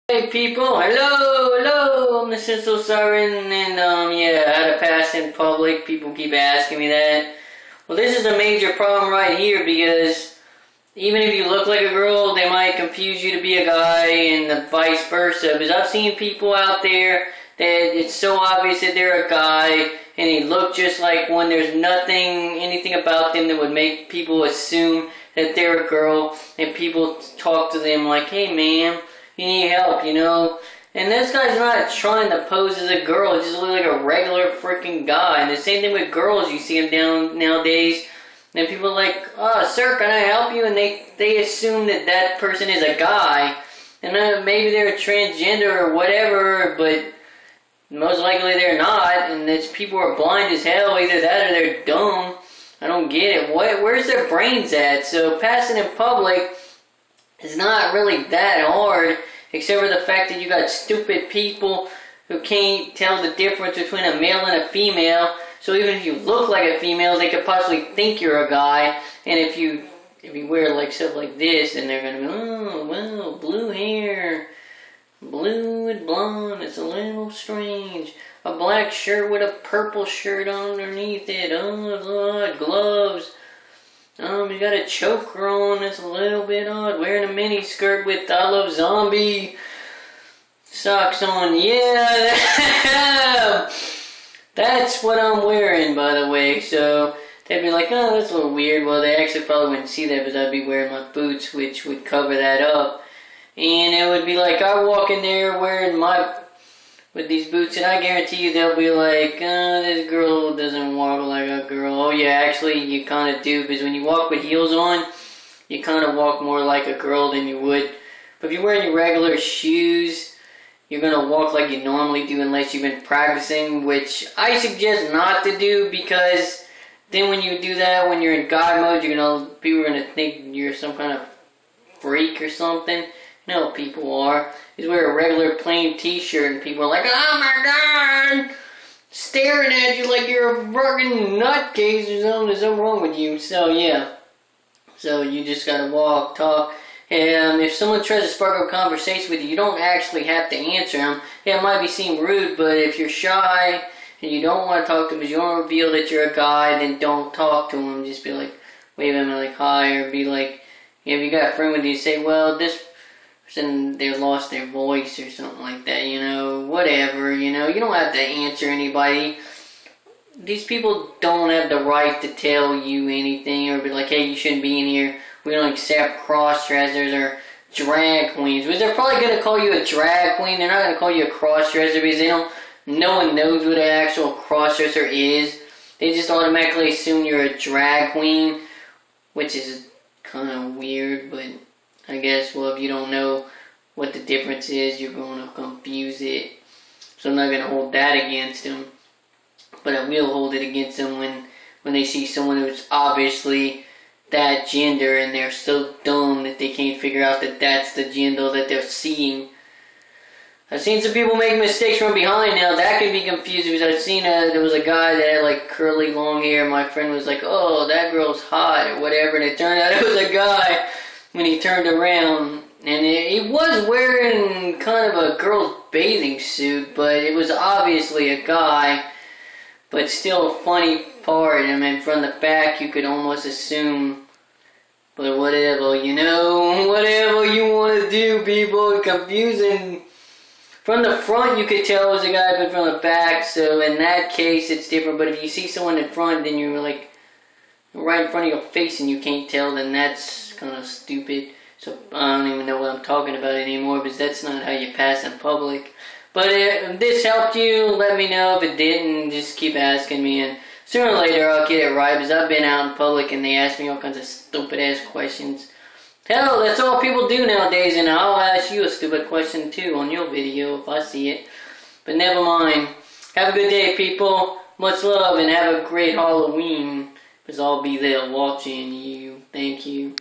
Hey people, hello, I'm the Sinister Siren, and yeah, how to pass in public. People keep asking me that. Well, this is a major problem right here because even if you look like a girl, they might confuse you to be a guy, and vice versa. Because I've seen people out there that it's so obvious that they're a guy, and they look just like one. There's anything about them that would make people assume that they're a girl, and people talk to them like, "Hey, ma'am, you need help, you know?" And this guy's not trying to pose as a girl. He just looks like a regular freaking guy. And the same thing with girls. You see them down nowadays. And people are like, "Oh, sir, can I help you?" And they assume that that person is a guy. And maybe they're transgender or whatever, but most likely they're not. And it's people are blind as hell. Either that or they're dumb. I don't get it. Where's their brains at? So passing in public, it's not really that hard, except for the fact that you got stupid people who can't tell the difference between a male and a female. So even if you look like a female, they could possibly think you're a guy. And if you wear like stuff like this, then they're gonna be, "Oh, well, blue hair, blue and blonde, it's a little strange. A black shirt with a purple shirt underneath it. Oh, gloves. You got a choker on, that's a little bit odd. Wearing a mini skirt with I Love Zombie socks on." Yeah, that's what I'm wearing, by the way. So they'd be like, "Oh, that's a little weird." Well, they actually probably wouldn't see that because I'd be wearing my boots, which would cover that up. And it would be like I walk in there wearing with these boots, and I guarantee you they'll be like, "This girl doesn't walk like a girl." Oh yeah, actually you kind of do, because when you walk with heels on, you kind of walk more like a girl than you would. But if you're wearing your regular shoes, you're going to walk like you normally do unless you've been practicing, which I suggest not to do, because then when you do that, when you're in God mode, people are going to think you're some kind of freak or something. You know what people are. You wear a regular plain t-shirt and people are like, "Oh my God," staring at you like you're a fucking nutcase or something. There's something wrong with you. So yeah. So you just gotta walk, talk. And if someone tries to spark a conversation with you, you don't actually have to answer them. Yeah, it might seem rude, but if you're shy and you don't want to talk to them because you want to reveal that you're a guy, then don't talk to them. Just be like, wave them like hi, or be like, if you got a friend with you, say, "Well, this person, they lost their voice," or something like that, whatever, you don't have to answer anybody. These people don't have the right to tell you anything, or be like, "Hey, you shouldn't be in here. We don't accept cross-dressers or drag queens." But they're probably going to call you a drag queen. They're not going to call you a cross-dresser because no one knows what an actual cross-dresser is. They just automatically assume you're a drag queen, which is kind of weird, but I guess, well, if you don't know what the difference is, you're going to confuse it. So I'm not going to hold that against them. But I will hold it against them when they see someone who's obviously that gender and they're so dumb that they can't figure out that that's the gender that they're seeing. I've seen some people make mistakes from behind. Now that can be confusing, because I've seen there was a guy that had like curly long hair. My friend was like, "Oh, that girl's hot," or whatever, and it turned out it was a guy when he turned around. And he was wearing kind of a girl's bathing suit, but it was obviously a guy. But still a funny part, I mean, from the back you could almost assume. But whatever, whatever you want to do, people. Confusing. From the front you could tell it was a guy, but from the back, so in that case it's different. But if you see someone in front, then you're like right in front of your face and you can't tell, then that's kind of stupid. So I don't even know what I'm talking about anymore, because that's not how you pass in public. But if this helped you, let me know. If it didn't, just keep asking me, and sooner or later I'll get it right, because I've been out in public and they ask me all kinds of stupid ass questions. Hell, that's all people do nowadays, and I'll ask you a stupid question too on your video if I see it. But never mind. Have a good day, people. Much love, and have a great Halloween, because I'll be there watching you. Thank you.